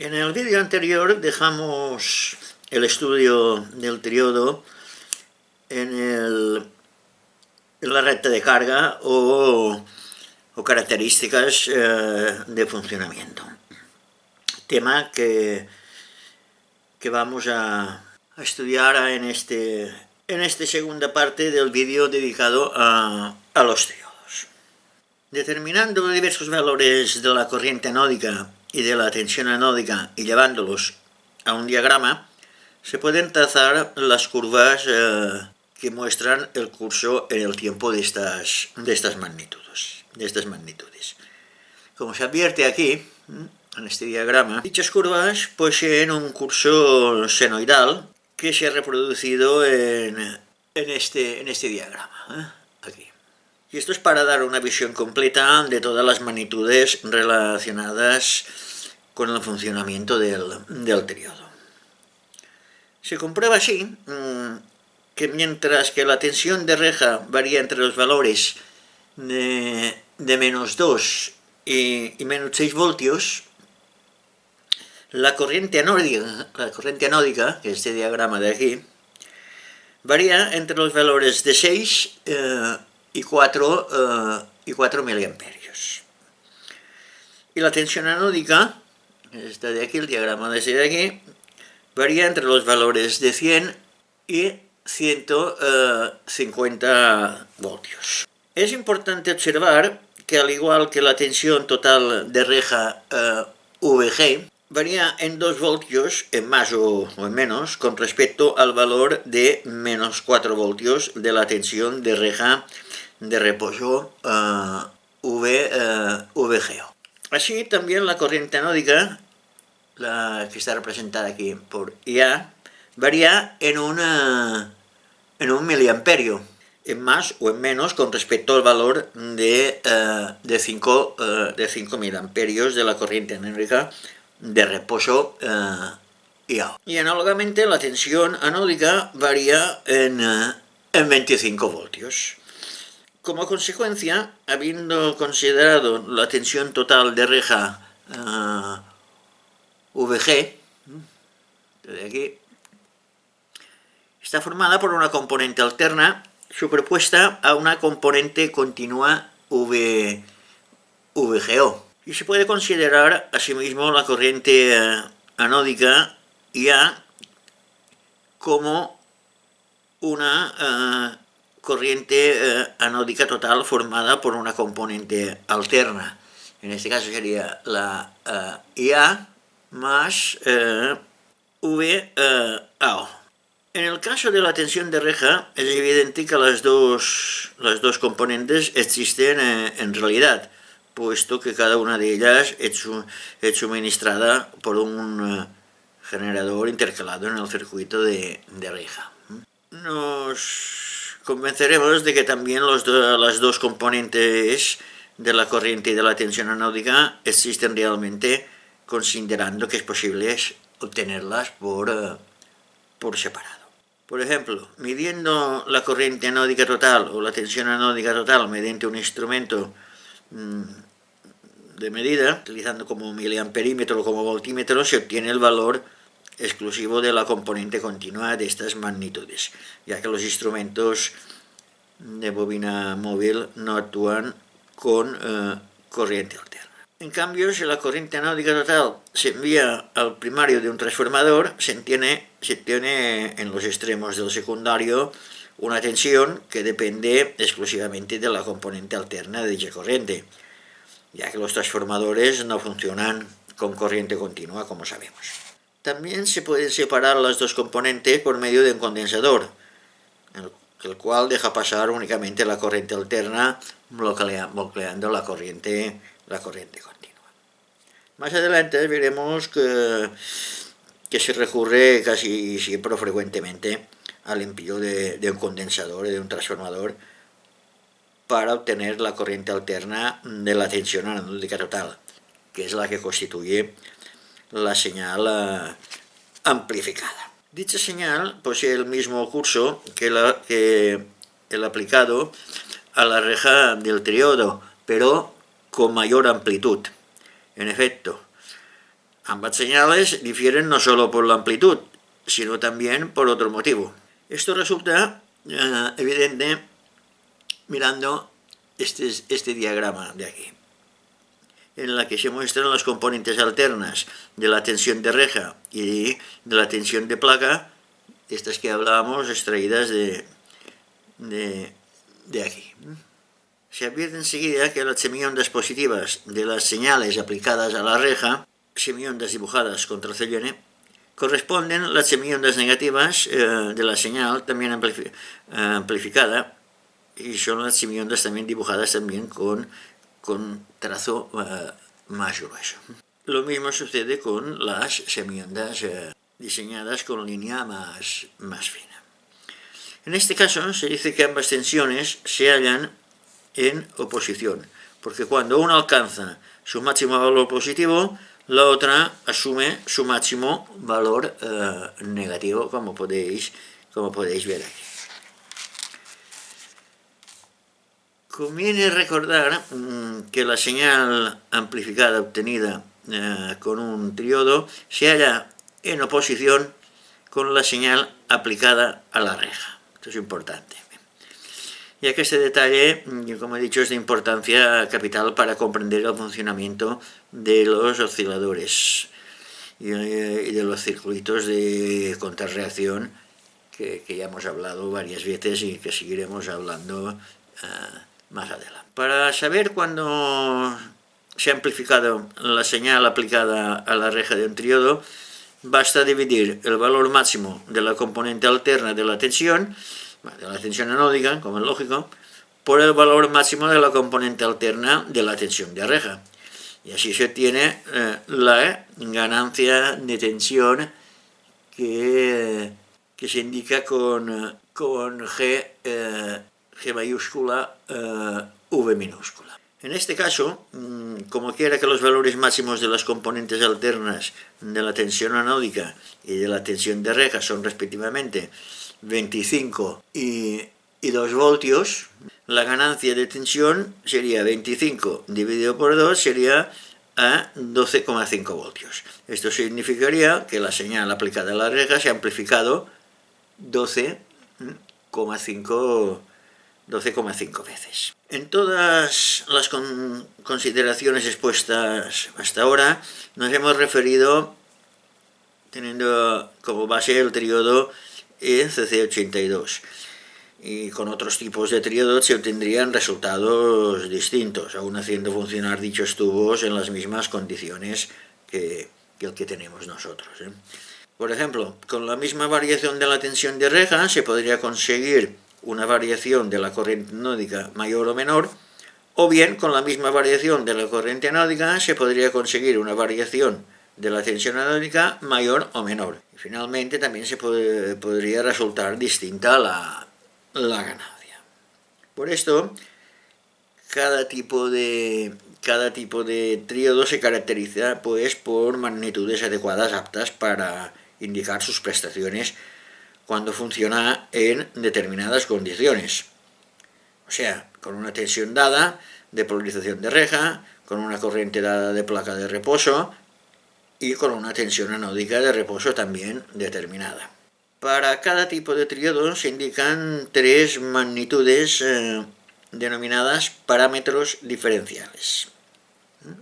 En el vídeo anterior dejamos el estudio del triodo en la recta de carga o características de funcionamiento. Tema que vamos a estudiar en esta segunda parte del vídeo dedicado a los triodos. Determinando diversos valores de la corriente anódica y de la tensión anódica y llevándolos a un diagrama, se pueden trazar las curvas que muestran el curso en el tiempo de estas magnitudes. Como se advierte aquí, en este diagrama, dichas curvas poseen un curso senoidal que se ha reproducido en este diagrama, aquí. Y esto es para dar una visión completa de todas las magnitudes relacionadas con el funcionamiento del triodo. Se comprueba así que mientras que la tensión de reja varía entre los valores de menos 2 y menos 6 voltios, la corriente anódica, que es este diagrama de aquí, varía entre los valores de 6 y 4 miliamperios. Y la tensión anódica, esta de aquí, el diagrama de este de aquí, varía entre los valores de 100 y 150 voltios. Es importante observar que al igual que la tensión total de reja VG, varía en 2 voltios, en más o en menos, con respecto al valor de menos 4 voltios de la tensión de reja de reposo VGO. Así también la corriente anódica, la que está representada aquí por IA, varía en un miliamperio, en más o en menos con respecto al valor de 5 miliamperios de la corriente anódica de reposo IA. Y análogamente la tensión anódica varía en 25 voltios. Como consecuencia, habiendo considerado la tensión total de reja VG, de aquí, está formada por una componente alterna superpuesta a una componente continua VGO. Y se puede considerar asimismo la corriente anódica IA como una corriente anódica total formada por una componente alterna. En este caso sería la IA más VAO. En el caso de la tensión de reja, es evidente que las dos componentes existen en realidad, puesto que cada una de ellas es suministrada por un generador intercalado en el circuito de reja. Nos convenceremos de que también las dos componentes de la corriente y de la tensión anódica existen realmente, considerando que es posible obtenerlas por separado. Por ejemplo, midiendo la corriente anódica total o la tensión anódica total mediante un instrumento de medida, utilizando como miliamperímetro o como voltímetro, se obtiene el valor exclusivo de la componente continua de estas magnitudes, ya que los instrumentos de bobina móvil no actúan con corriente alterna. En cambio, si la corriente anódica total se envía al primario de un transformador, se obtiene en los extremos del secundario una tensión que depende exclusivamente de la componente alterna de dicha corriente, ya que los transformadores no funcionan con corriente continua, como sabemos. También se pueden separar las dos componentes por medio de un condensador, el cual deja pasar únicamente la corriente alterna, bloqueando la corriente continua. Más adelante veremos que se recurre casi siempre o frecuentemente al empleo de un condensador y de un transformador para obtener la corriente alterna de la tensión anódica total, que es la que constituye la señal amplificada. Dicha señal posee el mismo curso que el aplicado a la reja del triodo, pero con mayor amplitud. En efecto, Ambas señales difieren no solo por la amplitud, sino también por otro motivo. Esto resulta evidente mirando este diagrama de aquí, en la que se muestran las componentes alternas de la tensión de reja y de la tensión de placa, estas que hablábamos, extraídas de aquí. Se advierte enseguida que las semiondas positivas de las señales aplicadas a la reja, semiondas dibujadas con trazo N, corresponden a las semiondas negativas de la señal también amplificada, y son las semiondas también dibujadas también con trazo más grueso. Lo mismo sucede con las semiondas diseñadas con línea más fina. En este caso se dice que ambas tensiones se hallan en oposición, porque cuando una alcanza su máximo valor positivo, la otra asume su máximo valor negativo, como podéis ver aquí. Conviene recordar que la señal amplificada obtenida con un triodo se halla en oposición con la señal aplicada a la reja. Esto es importante, ya que este detalle, como he dicho, es de importancia capital para comprender el funcionamiento de los osciladores y de los circuitos de contrarreacción que ya hemos hablado varias veces y que seguiremos hablando más adelante. Para saber cuándo se ha amplificado la señal aplicada a la reja de un triodo, basta dividir el valor máximo de la componente alterna de la tensión anódica, como es lógico, por el valor máximo de la componente alterna de la tensión de reja. Y así se obtiene la ganancia de tensión que se indica con G mayúscula, V minúscula. En este caso, como quiera que los valores máximos de las componentes alternas de la tensión anódica y de la tensión de reja son respectivamente 25 y 2 voltios, la ganancia de tensión sería 25 dividido por 2, sería a 12,5 voltios. Esto significaría que la señal aplicada a la reja se ha amplificado 12,5 veces. En todas las consideraciones expuestas hasta ahora nos hemos referido teniendo como base el triodo ECC82, y con otros tipos de triodos se obtendrían resultados distintos, aún haciendo funcionar dichos tubos en las mismas condiciones que el que tenemos nosotros. Por ejemplo, con la misma variación de la tensión de reja se podría conseguir una variación de la corriente anódica mayor o menor, o bien con la misma variación de la corriente anódica se podría conseguir una variación de la tensión anódica mayor o menor. Y finalmente también se podría resultar distinta la ganancia. Por esto, cada tipo de tríodo se caracteriza pues por magnitudes adecuadas aptas para indicar sus prestaciones cuando funciona en determinadas condiciones. O sea, con una tensión dada de polarización de reja, con una corriente dada de placa de reposo y con una tensión anódica de reposo también determinada. Para cada tipo de triodo se indican 3 magnitudes denominadas parámetros diferenciales.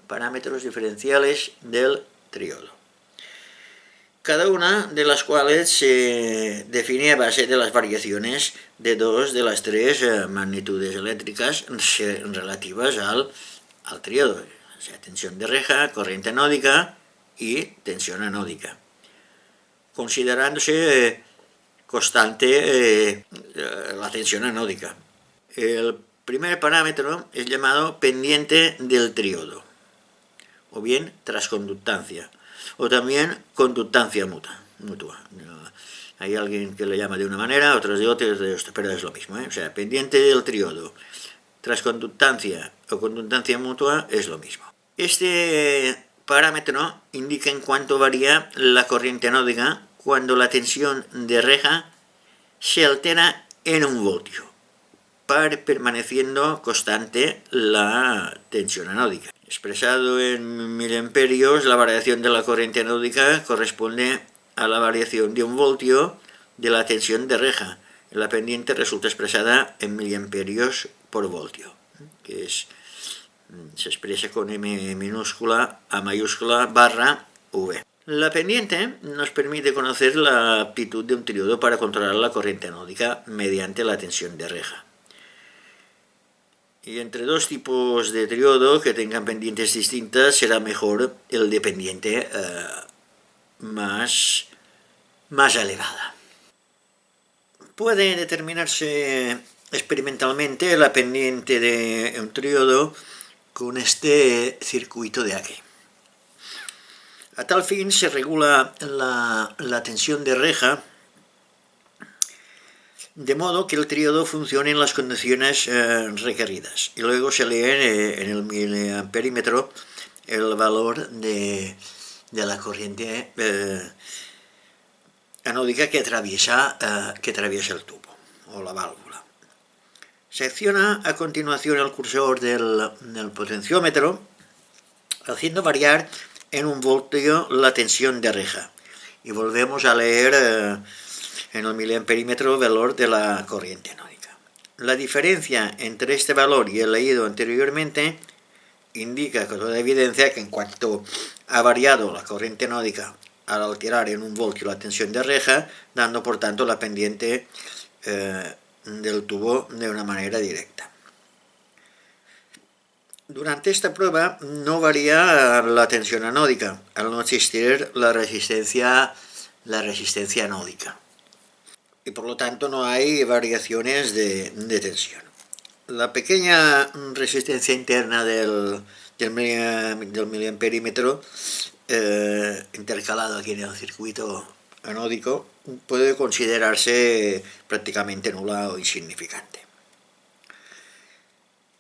Parámetros diferenciales del triodo. Cada una de las cuales se define a base de las variaciones de 2 de las 3 magnitudes eléctricas relativas al triodo, o sea, tensión de reja, corriente anódica y tensión anódica, considerándose constante la tensión anódica. El primer parámetro es llamado pendiente del triodo, o bien transconductancia, o también conductancia mutua. Hay alguien que le llama de una manera, otros de otra, pero es lo mismo, O sea, pendiente del triodo, transconductancia o conductancia mutua es lo mismo. Este parámetro indica en cuánto varía la corriente anódica cuando la tensión de reja se altera en 1 voltio, permaneciendo constante la tensión anódica. Expresado en miliamperios, la variación de la corriente anódica corresponde a la variación de 1 voltio de la tensión de reja. La pendiente resulta expresada en miliamperios por voltio, que se expresa con M minúscula, A mayúscula, barra V. La pendiente nos permite conocer la aptitud de un triodo para controlar la corriente anódica mediante la tensión de reja. Y entre dos tipos de triodo que tengan pendientes distintas será mejor el de pendiente más elevada. Puede determinarse experimentalmente la pendiente de un triodo con este circuito de aquí. A tal fin se regula la tensión de reja de modo que el triodo funcione en las condiciones requeridas. Y luego se lee en el miliamperímetro el valor de la corriente anódica que atraviesa el tubo o la válvula. Se acciona a continuación el cursor del potenciómetro, haciendo variar en 1 voltio la tensión de reja. Y volvemos a leer en el miliamperímetro el valor de la corriente anódica. La diferencia entre este valor y el leído anteriormente indica con toda evidencia que en cuanto ha variado la corriente anódica al alterar en 1 voltio la tensión de reja, dando por tanto la pendiente del tubo de una manera directa. Durante esta prueba no varía la tensión anódica, al no existir la resistencia anódica. Y por lo tanto no hay variaciones de tensión. La pequeña resistencia interna del miliamperímetro intercalado aquí en el circuito anódico puede considerarse prácticamente nula o insignificante.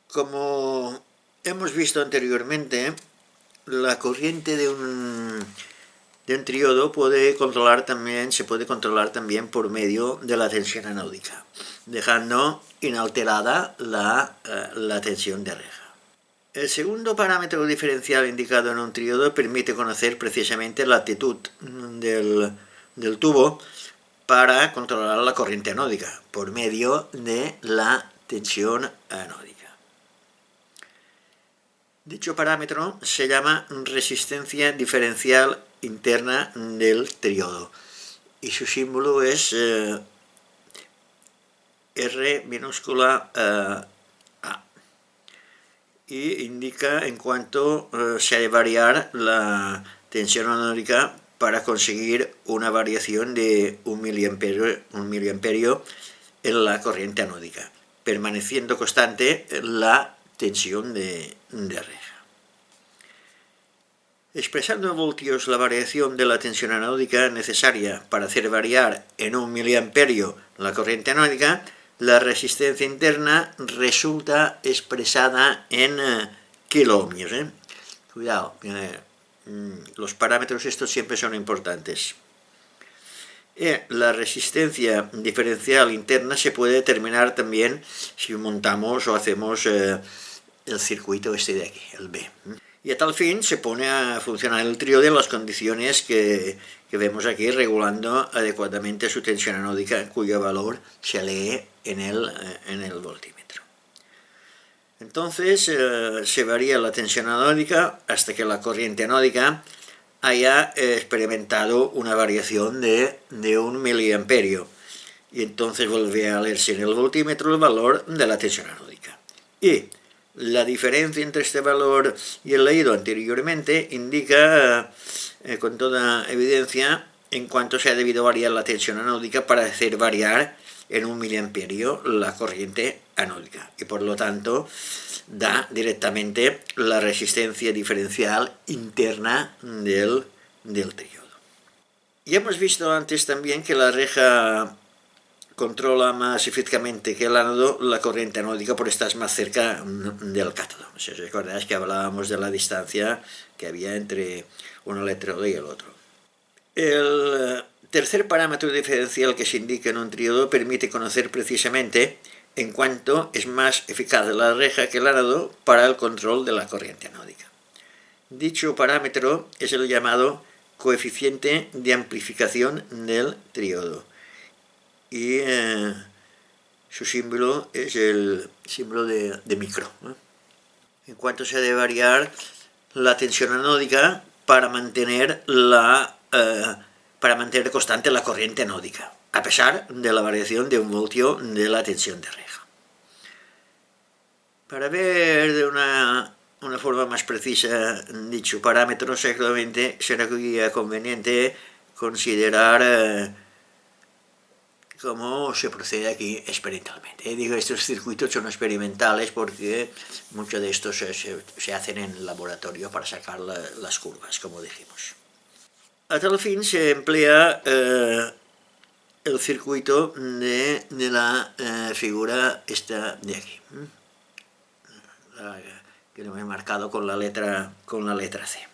Como hemos visto anteriormente, la corriente de un triodo se puede controlar también por medio de la tensión anódica, dejando inalterada la tensión de reja. El segundo parámetro diferencial indicado en un triodo permite conocer precisamente la aptitud del tubo para controlar la corriente anódica por medio de la tensión anódica. Dicho parámetro se llama resistencia diferencial interna del triodo y su símbolo es R minúscula A y indica en cuánto se ha de variar la tensión anódica para conseguir una variación de 1 miliamperio en la corriente anódica, permaneciendo constante la tensión de reja. Expresando en voltios la variación de la tensión anódica necesaria para hacer variar en 1 miliamperio la corriente anódica, la resistencia interna resulta expresada en kiloohmios. Cuidado, los parámetros estos siempre son importantes. La resistencia diferencial interna se puede determinar también si montamos o hacemos el circuito este de aquí, el B. Y a tal fin se pone a funcionar el triodo en las condiciones que vemos aquí, regulando adecuadamente su tensión anódica, cuyo valor se lee en el voltímetro. Entonces se varía la tensión anódica hasta que la corriente anódica haya experimentado una variación de 1 miliamperio. Y entonces vuelve a leerse en el voltímetro el valor de la tensión anódica. Y la diferencia entre este valor y el leído anteriormente indica con toda evidencia en cuánto se ha debido variar la tensión anódica para hacer variar en 1 miliamperio la corriente anódica. Y por lo tanto da directamente la resistencia diferencial interna del triodo. Y hemos visto antes también que la reja controla más eficazmente que el ánodo la corriente anódica por estar más cerca del cátodo. Si os recordáis que hablábamos de la distancia que había entre un electrodo y el otro. El tercer parámetro diferencial que se indica en un triodo permite conocer precisamente en cuánto es más eficaz la reja que el ánodo para el control de la corriente anódica. Dicho parámetro es el llamado coeficiente de amplificación del triodo y su símbolo es el símbolo de micro. En cuanto se debe variar la tensión anódica para mantener constante la corriente anódica, a pesar de la variación de 1 voltio de la tensión de reja. Para ver de una forma más precisa dicho parámetro, seguramente será conveniente considerar cómo se procede aquí experimentalmente. Digo, estos circuitos son experimentales porque muchos de estos se hacen en el laboratorio para sacar las curvas, como dijimos. A tal fin se emplea el circuito de la figura esta de aquí, que lo he marcado con la letra C.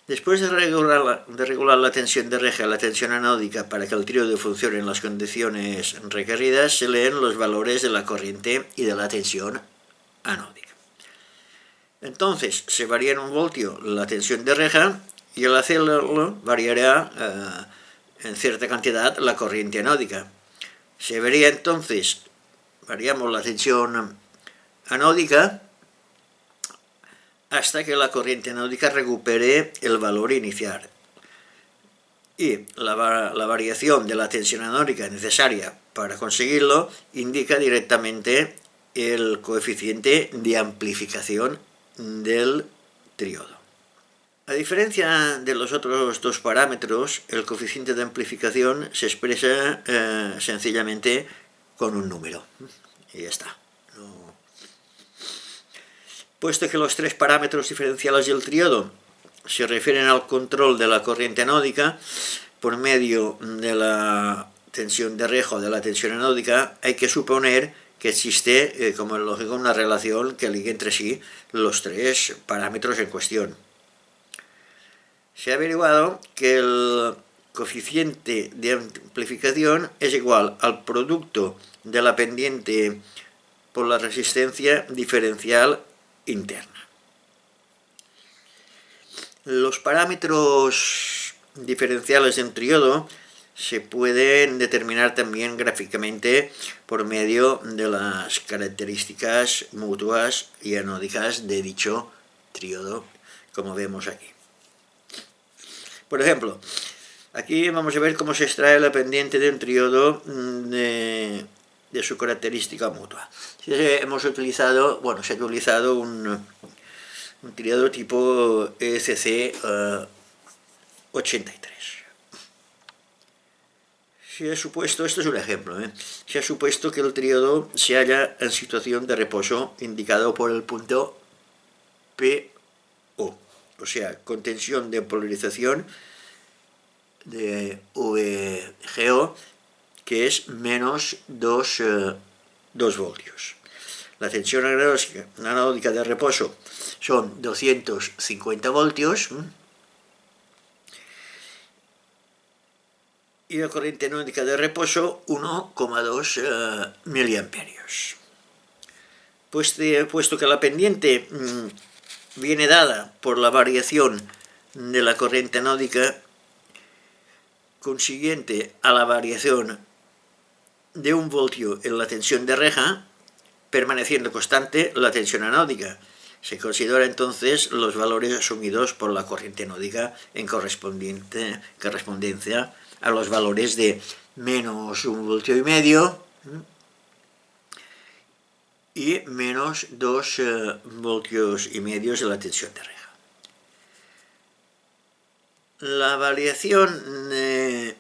Después de regular la tensión de reja y la tensión anódica para que el triodo funcione en las condiciones requeridas, se leen los valores de la corriente y de la tensión anódica. Entonces, se varía en 1 voltio la tensión de reja y al hacerlo variará en cierta cantidad la corriente anódica. Se vería entonces, variamos la tensión anódica hasta que la corriente anódica recupere el valor inicial. Y la variación de la tensión anódica necesaria para conseguirlo indica directamente el coeficiente de amplificación del triodo. A diferencia de los otros dos parámetros, el coeficiente de amplificación se expresa sencillamente con un número. Y ya está. Puesto que los 3 parámetros diferenciales del triodo se refieren al control de la corriente anódica por medio de la tensión de reja o de la tensión anódica, hay que suponer que existe, como es lógico, una relación que ligue entre sí los 3 parámetros en cuestión. Se ha averiguado que el coeficiente de amplificación es igual al producto de la pendiente por la resistencia diferencial interna. Los parámetros diferenciales de un triodo se pueden determinar también gráficamente por medio de las características mutuas y anódicas de dicho triodo, como vemos aquí. Por ejemplo, aquí vamos a ver cómo se extrae la pendiente de un triodo de su característica mutua. Se ha utilizado un triodo tipo ECC 83. Se ha supuesto, esto es un ejemplo, se ha supuesto que el triodo se halla en situación de reposo indicado por el punto PO, o sea, con tensión de polarización de VGO, que es menos 2 voltios. La tensión anódica de reposo son 250 voltios y la corriente anódica de reposo 1,2 miliamperios. Puesto que la pendiente viene dada por la variación de la corriente anódica consiguiente a la variación de 1 voltio en la tensión de reja, permaneciendo constante la tensión anódica. Se considera entonces los valores asumidos por la corriente anódica en correspondencia a los valores de menos 1,5 voltio y menos 2 voltios y medio de la tensión de reja. La variación de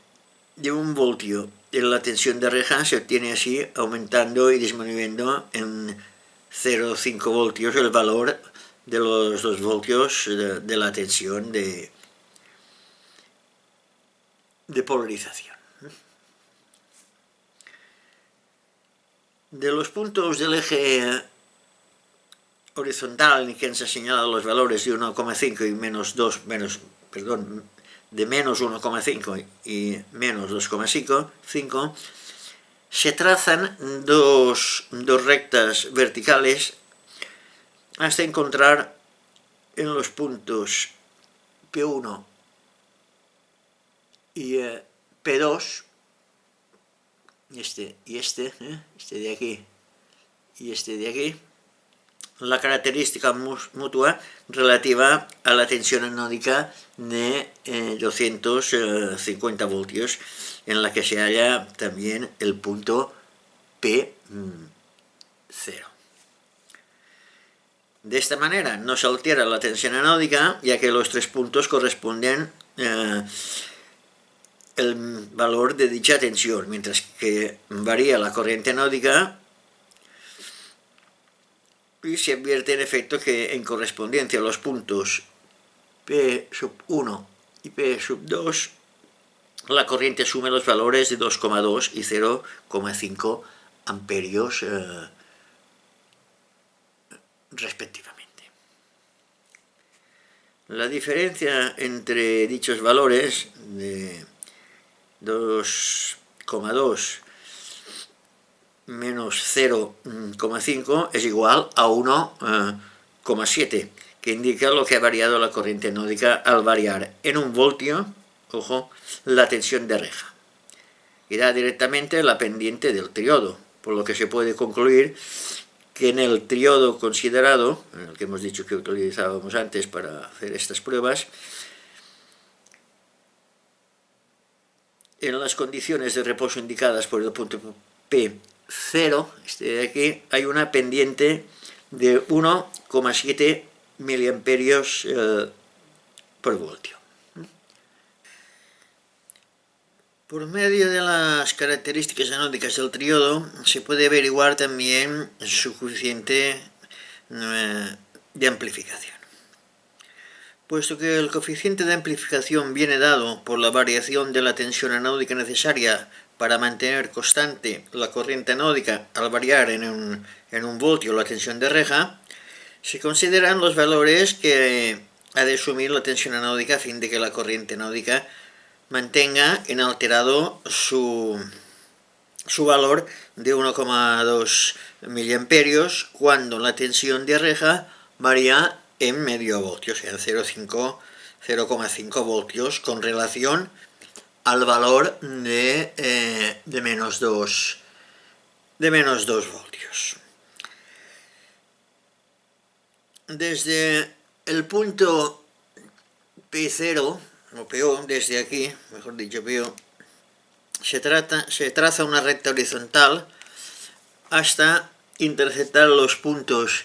1 voltio en la tensión de reja se obtiene así aumentando y disminuyendo en 0,5 voltios el valor de los 2 voltios de la tensión de polarización. De los puntos del eje horizontal en que se señalan los valores de 1,5 y de menos 1,5 y menos 2,5, se trazan dos rectas verticales hasta encontrar en los puntos P1 y P2, este de aquí y este de aquí, la característica mutua relativa a la tensión anódica de 250 voltios, en la que se halla también el punto P0. De esta manera no se altera la tensión anódica, ya que los tres puntos corresponden el valor de dicha tensión, mientras que varía la corriente anódica y se advierte en efecto que en correspondencia a los puntos P1 y P2 la corriente asume los valores de 2,2 y 0,5 amperios respectivamente. La diferencia entre dichos valores de 2,2 menos 0,5 es igual a 1,7, que indica lo que ha variado la corriente anódica al variar en 1 voltio, ojo, la tensión de reja, y da directamente la pendiente del triodo, por lo que se puede concluir que en el triodo considerado, en el que hemos dicho que utilizábamos antes para hacer estas pruebas, en las condiciones de reposo indicadas por el punto P0, este de aquí, hay una pendiente de 1,7 miliamperios por voltio. Por medio de las características anódicas del triodo se puede averiguar también su coeficiente de amplificación. Puesto que el coeficiente de amplificación viene dado por la variación de la tensión anódica necesaria para mantener constante la corriente anódica al variar en un voltio la tensión de reja, se consideran los valores que ha de asumir la tensión anódica a fin de que la corriente anódica mantenga inalterado su valor de 1,2 miliamperios cuando la tensión de reja varía en medio voltio, o sea, en 0,5 voltios con relación al valor de menos 2 voltios. Desde el punto P0 o PO, desde aquí, mejor dicho PO, se traza una recta horizontal hasta interceptar los puntos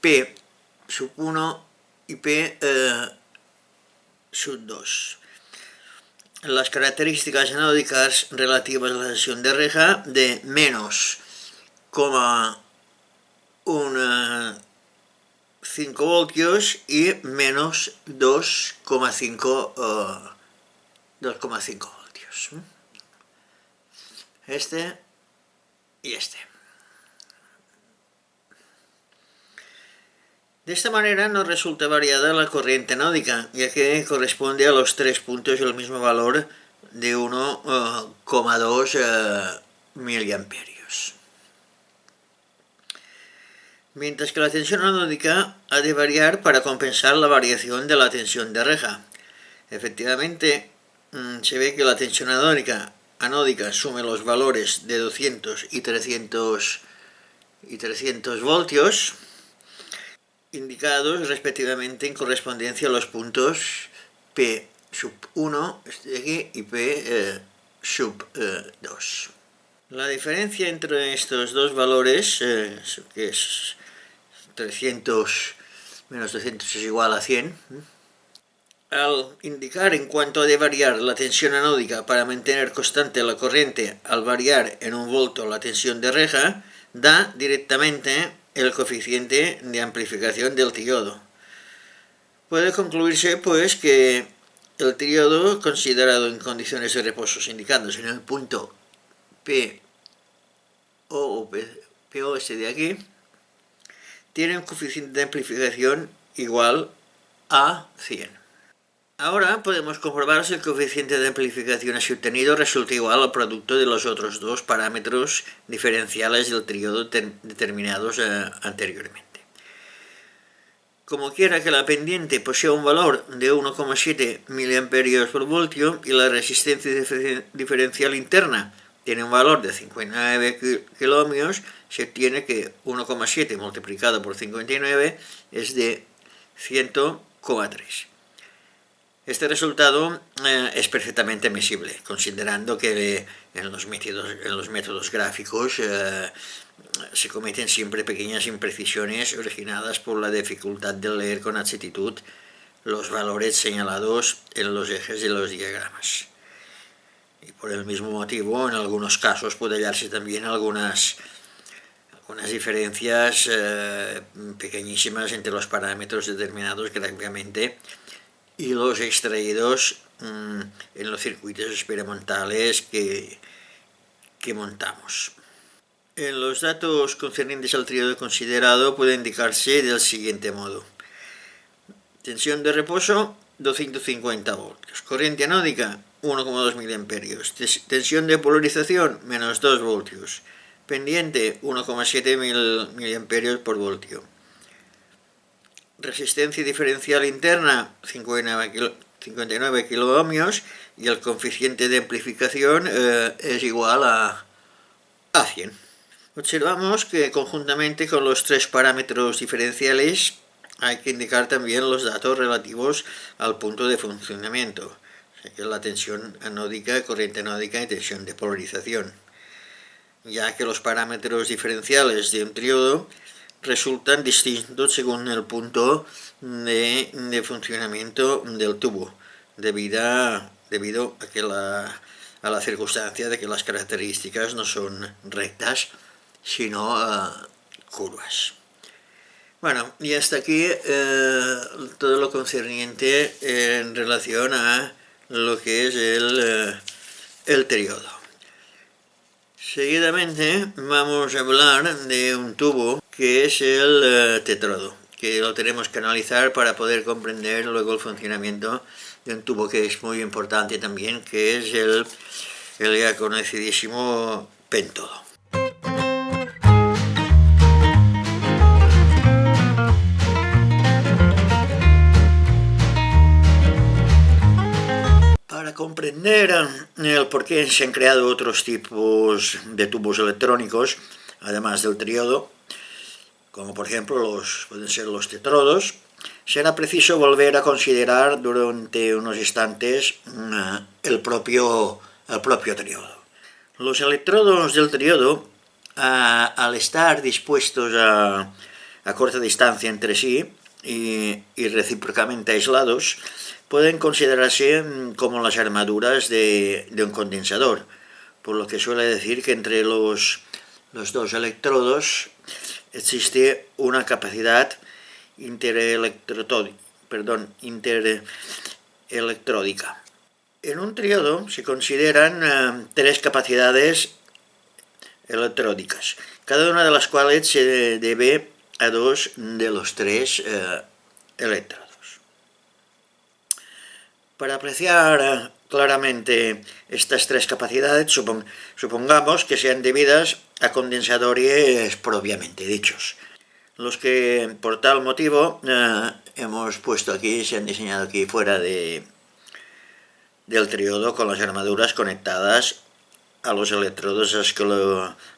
P1 y P2. Las características anódicas relativas a la tensión de reja de menos 5 voltios y menos 2,5 voltios. Este y este. De esta manera no resulta variada la corriente anódica, ya que corresponde a los tres puntos el mismo valor de 1,2 miliamperios. Mientras que la tensión anódica ha de variar para compensar la variación de la tensión de reja. Efectivamente, se ve que la tensión anódica asume los valores de 200 y 300 voltios, indicados respectivamente en correspondencia a los puntos P1, este de aquí, y P2. La diferencia entre estos dos valores, que es 300 menos 200 es igual a 100, al indicar en cuánto ha de variar la tensión anódica para mantener constante la corriente al variar en 1 voltio la tensión de reja, da directamente el coeficiente de amplificación del triodo. Puede concluirse, pues, que el triodo, considerado en condiciones de reposo indicadas en el punto PO este de aquí, tiene un coeficiente de amplificación igual a 100. Ahora podemos comprobar si el coeficiente de amplificación así obtenido resulta igual al producto de los otros dos parámetros diferenciales del triodo determinados anteriormente. Como quiera que la pendiente posea un valor de 1,7 mA por voltio y la resistencia diferencial interna tiene un valor de 59 kiloohmios, se obtiene que 1,7 multiplicado por 59 es de 100,3. Este resultado es perfectamente medible, considerando que en los métodos gráficos se cometen siempre pequeñas imprecisiones originadas por la dificultad de leer con exactitud los valores señalados en los ejes de los diagramas. Y por el mismo motivo, en algunos casos puede hallarse también algunas diferencias pequeñísimas entre los parámetros determinados gráficamente y los extraídos en los circuitos experimentales que montamos. En los datos concernientes al triodo considerado puede indicarse del siguiente modo. Tensión de reposo 250 voltios, corriente anódica 1,2 miliamperios, tensión de polarización menos 2 voltios, pendiente 1,7 miliamperios por voltio. Resistencia diferencial interna 59 kiloohmios y el coeficiente de amplificación es igual a 100. Observamos que conjuntamente con los tres parámetros diferenciales hay que indicar también los datos relativos al punto de funcionamiento, o sea, que es la tensión anódica, corriente anódica y tensión de polarización, ya que los parámetros diferenciales de un triodo resultan distintos según el punto de funcionamiento del tubo, debido a la circunstancia de que las características no son rectas, sino curvas. Bueno, y hasta aquí todo lo concerniente en relación a lo que es el triodo. Seguidamente vamos a hablar de un tubo que es el tetrodo, que lo tenemos que analizar para poder comprender luego el funcionamiento de un tubo que es muy importante también, que es el ya conocidísimo pentodo. Para comprender el por qué se han creado otros tipos de tubos electrónicos, además del triodo, como por ejemplo pueden ser los tetrodos, será preciso volver a considerar durante unos instantes el propio triodo. Los electrodos del triodo, al estar dispuestos a corta distancia entre sí y recíprocamente aislados, pueden considerarse como las armaduras de un condensador, por lo que suele decir que entre los dos electrodos existe una capacidad interelectródica. En un triodo se consideran tres capacidades electródicas, cada una de las cuales se debe a dos de los tres electrodos. Para apreciar claramente estas tres capacidades, supongamos que sean debidas a condensadores propiamente dichos. Los que por tal motivo hemos puesto aquí, se han diseñado aquí fuera del triodo con las armaduras conectadas a los electrodos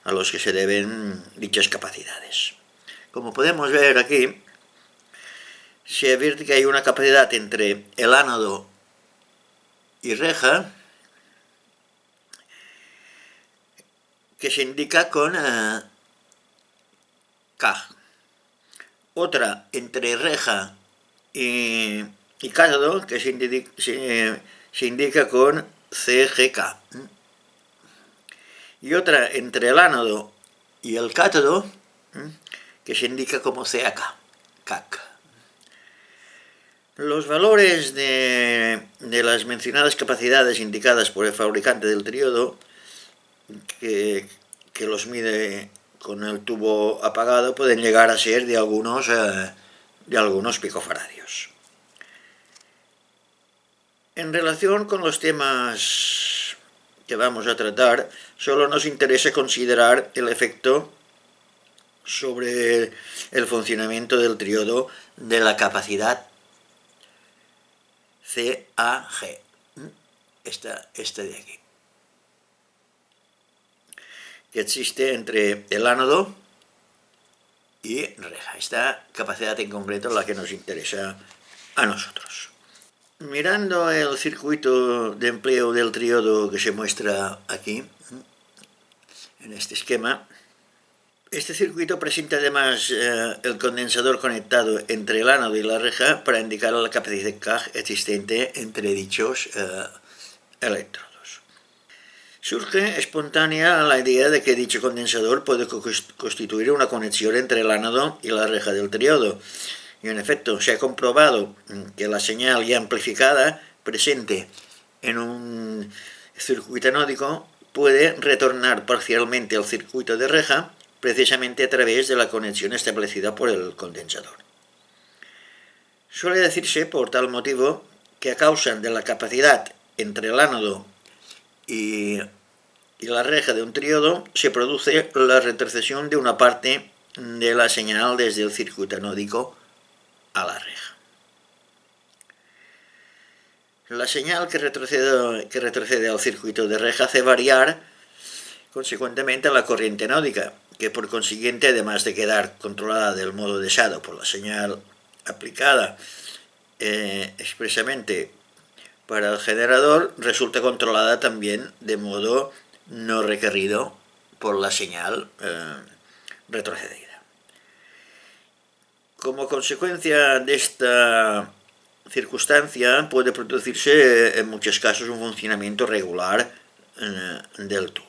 a los que se deben dichas capacidades. Como podemos ver aquí, se advierte que hay una capacidad entre el ánodo y reja que se indica con K. Otra entre reja y cátodo que se indica con CGK. Y otra entre el ánodo y el cátodo que se indica como CAK. Los valores de las mencionadas capacidades indicadas por el fabricante del triodo, que los mide con el tubo apagado, pueden llegar a ser de algunos picofaradios. En relación con los temas que vamos a tratar, solo nos interesa considerar el efecto sobre el funcionamiento del triodo de la capacidad CAG, esta de aquí, que existe entre el ánodo y reja. Esta capacidad en concreto es la que nos interesa a nosotros. Mirando el circuito de empleo del triodo que se muestra aquí, en este esquema, este circuito presenta además el condensador conectado entre el ánodo y la reja para indicar la capacidad CAG existente entre dichos electrodos. Surge espontánea la idea de que dicho condensador puede constituir una conexión entre el ánodo y la reja del triodo. Y en efecto, se ha comprobado que la señal ya amplificada presente en un circuito anódico puede retornar parcialmente al circuito de reja precisamente a través de la conexión establecida por el condensador. Suele decirse, por tal motivo, que a causa de la capacidad entre el ánodo y la reja de un triodo se produce la retrocesión de una parte de la señal desde el circuito anódico a la reja. La señal que retrocede al circuito de reja hace variar consecuentemente la corriente anódica, que por consiguiente, además de quedar controlada del modo deseado por la señal aplicada expresamente para el generador, resulta controlada también de modo no requerido por la señal retrocedida. Como consecuencia de esta circunstancia puede producirse en muchos casos un funcionamiento regular del tubo.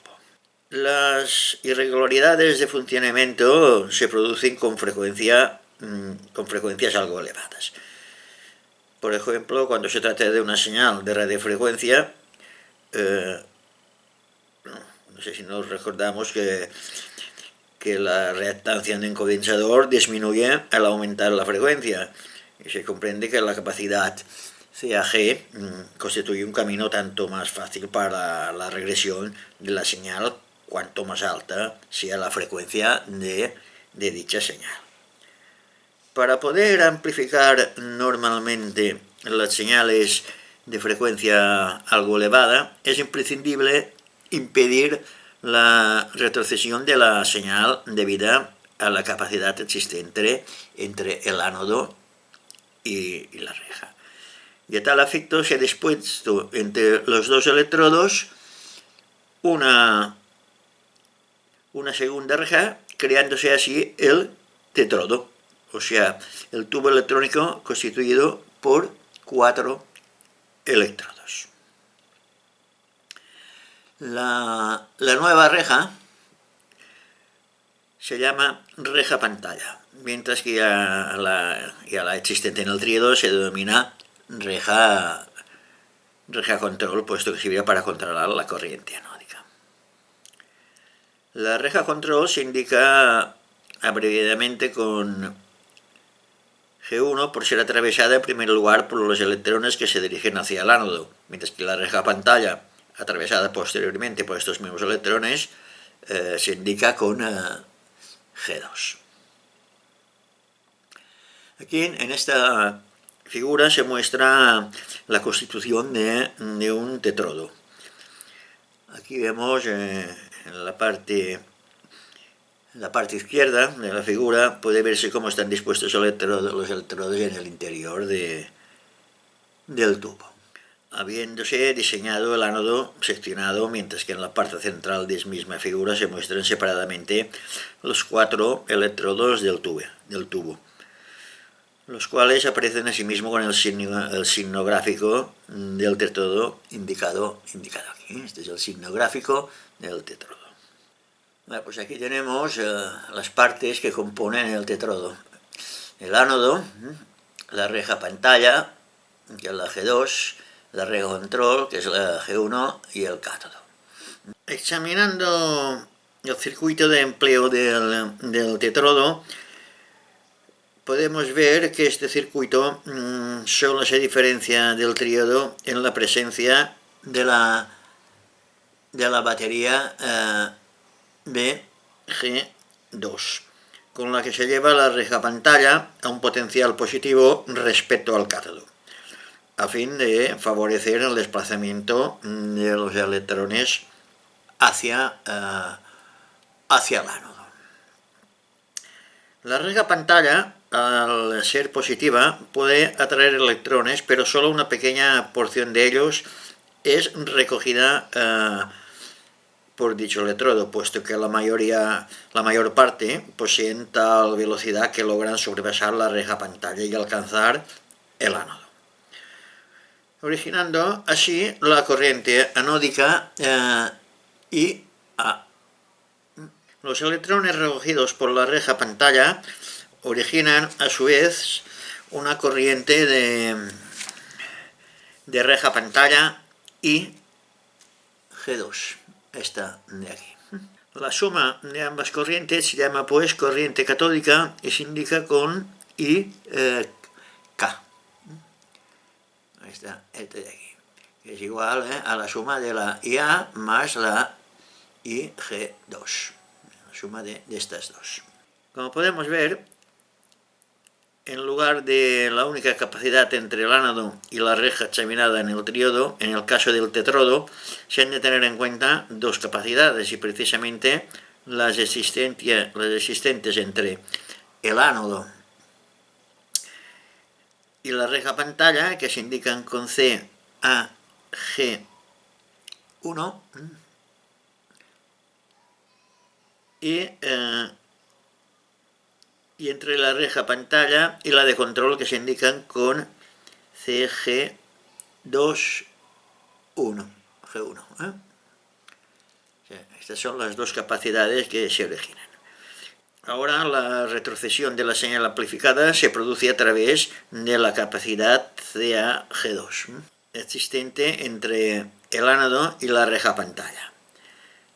Las irregularidades de funcionamiento se producen con frecuencias algo elevadas. Por ejemplo, cuando se trata de una señal de radiofrecuencia, no sé si nos recordamos que la reactancia en un condensador disminuye al aumentar la frecuencia, y se comprende que la capacidad CAG constituye un camino tanto más fácil para la regresión de la señal cuanto más alta sea la frecuencia de dicha señal. Para poder amplificar normalmente las señales de frecuencia algo elevada, es imprescindible impedir la retrocesión de la señal debida a la capacidad existente entre el ánodo y la reja. Y a tal efecto se ha dispuesto entre los dos electrodos una segunda reja, creándose así el tetrodo, o sea, el tubo electrónico constituido por 4 electrodos. La nueva reja se llama reja pantalla, mientras que a la existente en el triodo se denomina reja control, puesto que sirve para controlar la corriente anódica. La reja control se indica abreviadamente con G1 por ser atravesada en primer lugar por los electrones que se dirigen hacia el ánodo, mientras que la reja pantalla, atravesada posteriormente por estos mismos electrones, se indica con G2. Aquí en esta figura se muestra la constitución de un tetrodo. Aquí vemos en la parte izquierda de la figura puede verse cómo están dispuestos los electrodos en el interior del tubo, habiéndose diseñado el ánodo seccionado, mientras que en la parte central de esta misma figura se muestran separadamente los 4 electrodos del tubo, los cuales aparecen asimismo con el signo gráfico del tetrodo indicado aquí. Este es el signo gráfico del tetrodo. Bueno, pues aquí tenemos las partes que componen el tetrodo: el ánodo, la reja pantalla, que es la G2, la reja control, que es la G1, y el cátodo. Examinando el circuito de empleo del tetrodo, podemos ver que este circuito solo se diferencia del triodo en la presencia de la batería BG2, con la que se lleva la reja pantalla a un potencial positivo respecto al cátodo, a fin de favorecer el desplazamiento de los electrones hacia el ánodo. La reja pantalla, al ser positiva, puede atraer electrones, pero solo una pequeña porción de ellos es recogida por dicho electrodo, puesto que la mayor parte poseen tal velocidad que logran sobrepasar la reja pantalla y alcanzar el ánodo, originando así la corriente anódica IA. Los electrones recogidos por la reja pantalla originan a su vez una corriente de reja pantalla y G2, esta de aquí. La suma de ambas corrientes se llama pues corriente catódica y se indica con IK. Ahí está, este de aquí, que es igual a la suma de la IA más la IG2, la suma de estas dos. Como podemos ver, en lugar de la única capacidad entre el ánodo y la reja examinada en el tríodo, en el caso del tetrodo, se han de tener en cuenta dos capacidades y precisamente las existentes entre el ánodo y la reja pantalla, que se indican con CAG1, y entre la reja pantalla y la de control, que se indican con CG2, G1. Estas son las dos capacidades que se originan. Ahora la retrocesión de la señal amplificada se produce a través de la capacidad CAG2 existente entre el ánodo y la reja pantalla.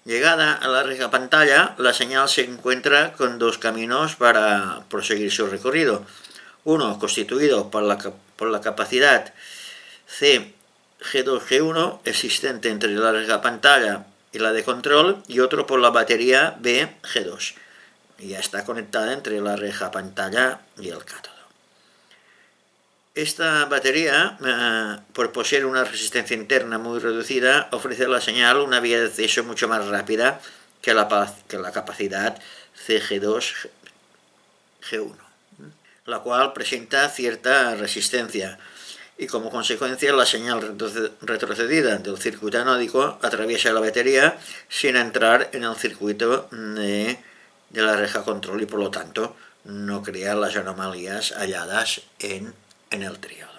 Llegada a la reja pantalla, la señal se encuentra con dos caminos para proseguir su recorrido. Uno constituido por la capacidad CG2G1 existente entre la reja pantalla y la de control, y otro por la batería BG2. Y ya está conectada entre la reja pantalla y el cátodo. Esta batería, por poseer una resistencia interna muy reducida, ofrece a la señal una vía de acceso mucho más rápida que la capacidad CG2G1, la cual presenta cierta resistencia, y como consecuencia la señal retrocedida del circuito anódico atraviesa la batería sin entrar en el circuito de la reja control y por lo tanto no crea las anomalías halladas en el tríodo.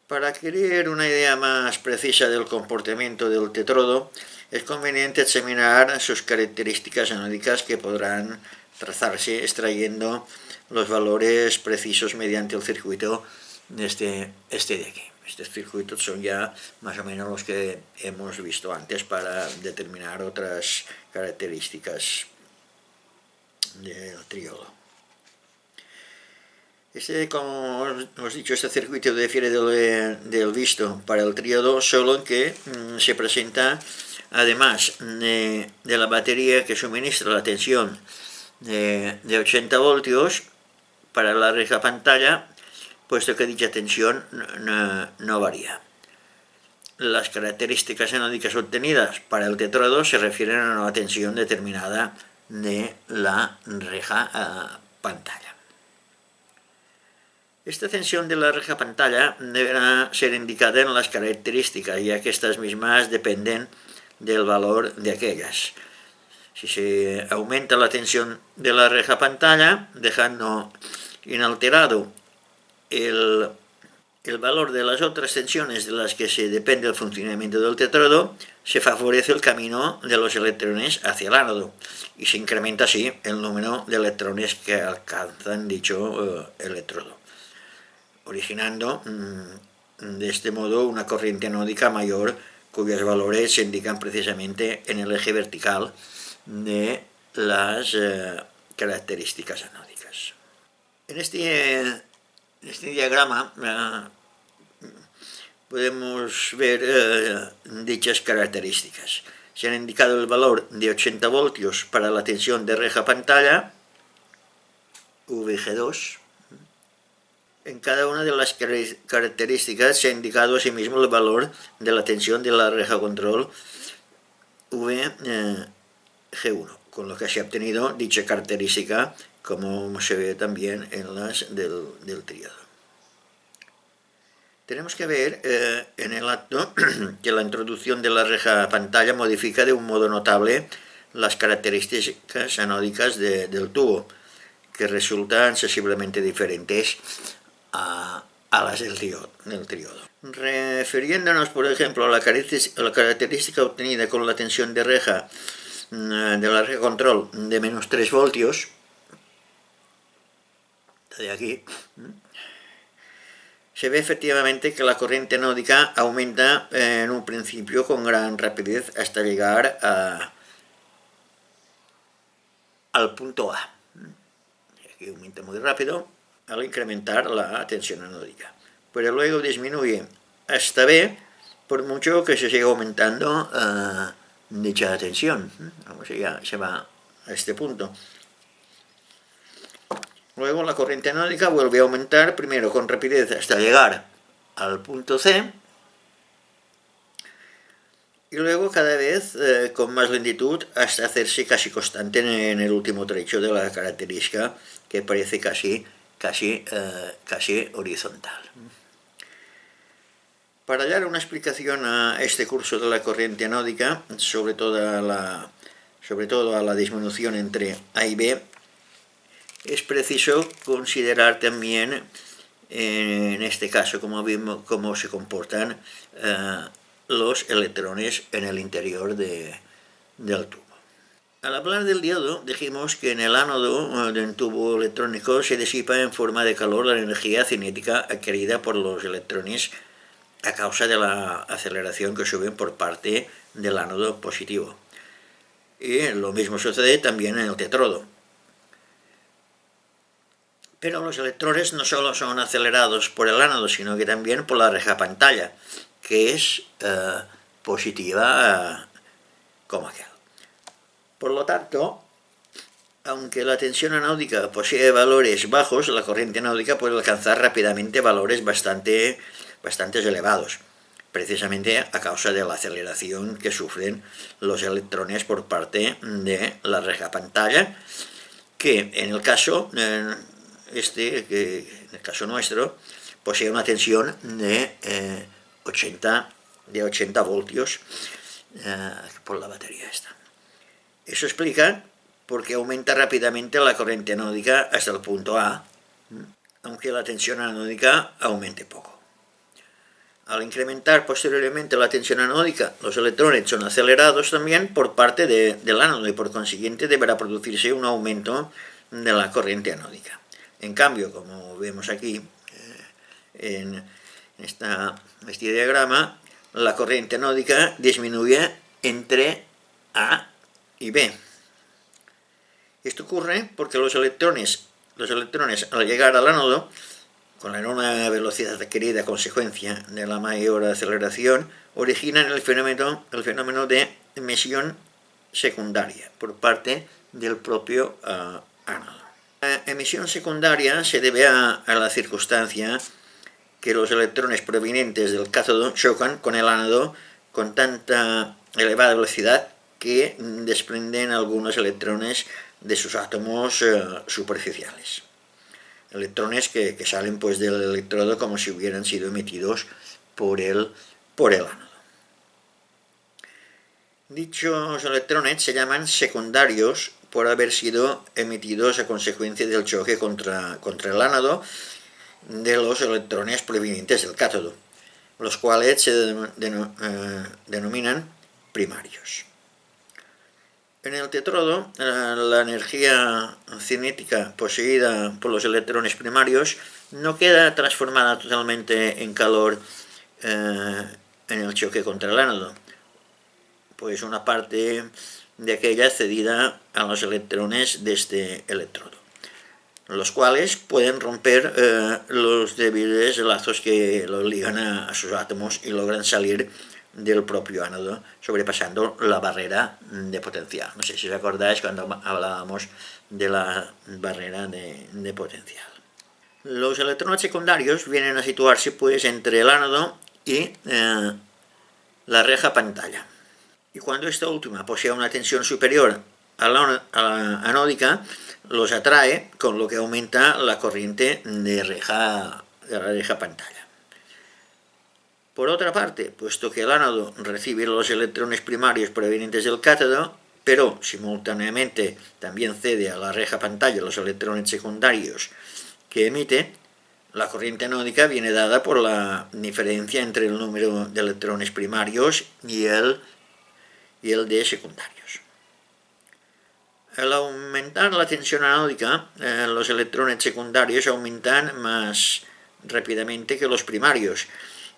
Para adquirir una idea más precisa del comportamiento del tetrodo, es conveniente examinar sus características anódicas, que podrán trazarse extrayendo los valores precisos mediante el circuito de este de aquí. Estos circuitos son ya más o menos los que hemos visto antes para determinar otras características del tríodo. Como os he dicho, este circuito difiere del visto para el tríodo, solo en que se presenta, además de la batería que suministra la tensión de 80 voltios para la reja pantalla, puesto que dicha tensión no varía. Las características anódicas obtenidas para el tetrodo se refieren a una tensión determinada de la reja pantalla. Esta tensión de la reja pantalla deberá ser indicada en las características, ya que estas mismas dependen del valor de aquellas. Si se aumenta la tensión de la reja pantalla, dejando inalterado el valor de las otras tensiones de las que se depende el funcionamiento del tetrodo, se favorece el camino de los electrones hacia el ánodo y se incrementa así el número de electrones que alcanzan dicho electrodo, originando de este modo una corriente anódica mayor, cuyos valores se indican precisamente en el eje vertical de las características anódicas. En este diagrama podemos ver dichas características. Se han indicado el valor de 80 voltios para la tensión de reja pantalla VG2. En cada una de las características se ha indicado asimismo el valor de la tensión de la reja control VG1, con lo que se ha obtenido dicha característica, como se ve también en las del tríodo. Tenemos que ver en el acto que la introducción de la reja pantalla modifica de un modo notable las características anódicas del tubo, que resultan sensiblemente diferentes a las del triodo. Refiriéndonos, por ejemplo, a la característica obtenida con la tensión de reja de la reja control de menos 3 voltios, de aquí, se ve efectivamente que la corriente anódica aumenta en un principio con gran rapidez hasta llegar al punto A. Aquí aumenta muy rápido al incrementar la tensión anódica, pero luego disminuye hasta B, por mucho que se siga aumentando dicha tensión. Vamos, ya se va a este punto. Luego la corriente anódica vuelve a aumentar, primero con rapidez hasta llegar al punto C, y luego cada vez con más lentitud hasta hacerse casi constante en el último trecho de la característica, que parece casi horizontal. Para dar una explicación a este curso de la corriente anódica, sobre todo a la disminución entre A y B, es preciso considerar también, en este caso, cómo se comportan los electrones en el interior del tubo. Al hablar del diodo, dijimos que en el ánodo de un tubo electrónico se disipa en forma de calor la energía cinética adquirida por los electrones a causa de la aceleración que suben por parte del ánodo positivo. Y lo mismo sucede también en el tetrodo. Pero los electrones no solo son acelerados por el ánodo, sino que también por la reja pantalla, que es positiva como aquel. Por lo tanto, aunque la tensión anódica posee valores bajos, la corriente anódica puede alcanzar rápidamente valores bastante elevados, precisamente a causa de la aceleración que sufren los electrones por parte de la reja pantalla, que en el caso nuestro posee una tensión de 80 voltios por la batería esta. Eso explica por qué aumenta rápidamente la corriente anódica hasta el punto A, aunque la tensión anódica aumente poco. Al incrementar posteriormente la tensión anódica, los electrones son acelerados también por parte del ánodo y por consiguiente deberá producirse un aumento de la corriente anódica. En cambio, como vemos aquí en este diagrama, la corriente anódica disminuye entre A y B. Esto ocurre porque los electrones al llegar al ánodo, con la enorme velocidad adquirida a consecuencia de la mayor aceleración, originan el fenómeno de emisión secundaria por parte del propio ánodo. La emisión secundaria se debe a la circunstancia que los electrones provenientes del cátodo chocan con el ánodo con tanta elevada velocidad que desprenden algunos electrones de sus átomos superficiales. Electrones que salen pues del electrodo como si hubieran sido emitidos por el ánodo. Dichos electrones se llaman secundarios por haber sido emitidos a consecuencia del choque contra el ánodo de los electrones provenientes del cátodo, los cuales se denominan primarios. En el tetrodo, la energía cinética poseída por los electrones primarios no queda transformada totalmente en calor en el choque contra el ánodo, pues una parte de aquella cedida a los electrones de este electrodo, los cuales pueden romper los débiles lazos que los ligan a sus átomos y logran salir del propio ánodo, sobrepasando la barrera de potencial. No sé si os acordáis cuando hablábamos de la barrera de potencial. Los electrones secundarios vienen a situarse pues entre el ánodo y la reja pantalla. Y cuando esta última posee una tensión superior a la anódica, los atrae, con lo que aumenta la corriente de la reja pantalla. Por otra parte, puesto que el ánodo recibe los electrones primarios provenientes del cátodo, pero simultáneamente también cede a la reja pantalla los electrones secundarios que emite, la corriente anódica viene dada por la diferencia entre el número de electrones primarios y el de secundarios. Al aumentar la tensión anódica, los electrones secundarios aumentan más rápidamente que los primarios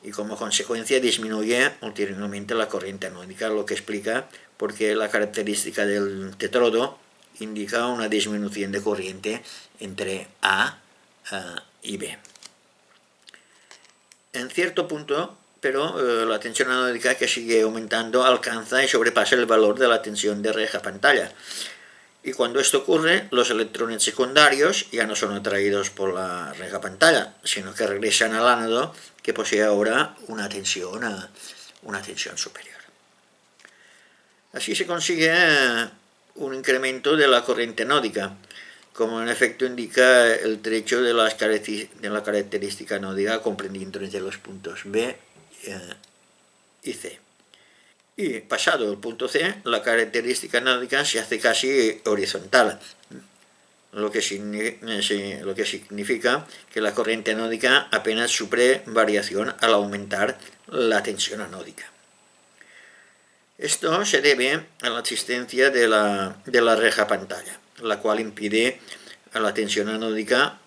y como consecuencia disminuye ulteriormente la corriente anódica, lo que explica por qué la característica del tetrodo indica una disminución de corriente entre A y B. En cierto punto, pero la tensión anódica, que sigue aumentando, alcanza y sobrepasa el valor de la tensión de reja pantalla. Y cuando esto ocurre, los electrones secundarios ya no son atraídos por la reja pantalla, sino que regresan al ánodo, que posee ahora una tensión superior. Así se consigue un incremento de la corriente anódica, como en efecto indica el trecho de la característica anódica comprendiendo entre los puntos B y C. Y pasado el punto C, la característica anódica se hace casi horizontal, lo que significa que la corriente anódica apenas sufre variación al aumentar la tensión anódica. Esto se debe a la existencia de la reja pantalla, la cual impide a la tensión anódica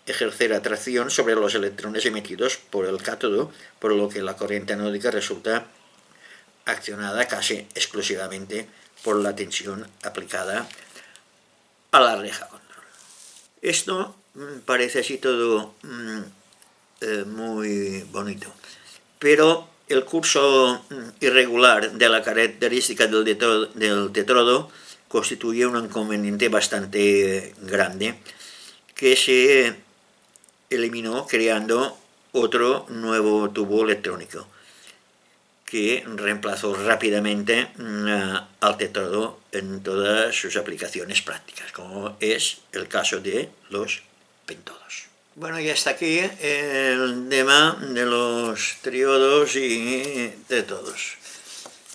ejercer atracción sobre los electrones emitidos por el cátodo, por lo que la corriente anódica resulta accionada casi exclusivamente por la tensión aplicada a la reja control. Esto parece así todo muy bonito, pero el curso irregular de la característica del tetrodo constituye un inconveniente bastante grande que se eliminó creando otro nuevo tubo electrónico que reemplazó rápidamente al tetrodo en todas sus aplicaciones prácticas, como es el caso de los pentodos. Bueno, y hasta aquí el tema de los triodos y tetodos.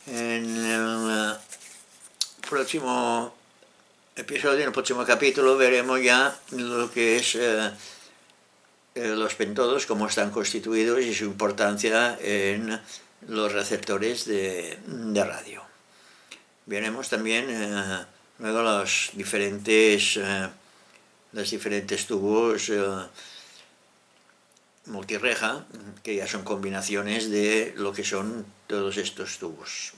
En el próximo episodio, en el próximo capítulo, veremos ya lo que es los pentodos, cómo están constituidos y su importancia en los receptores de radio. Veremos también luego los diferentes tubos multireja, que ya son combinaciones de lo que son todos estos tubos,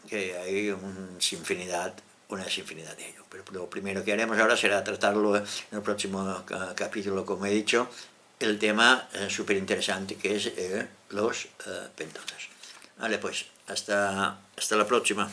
que hay una sinfinidad de ellos. Pero lo primero que haremos ahora será tratarlo en el próximo capítulo, como he dicho, el tema súper interesante que es los pentodos. Vale, pues hasta la próxima.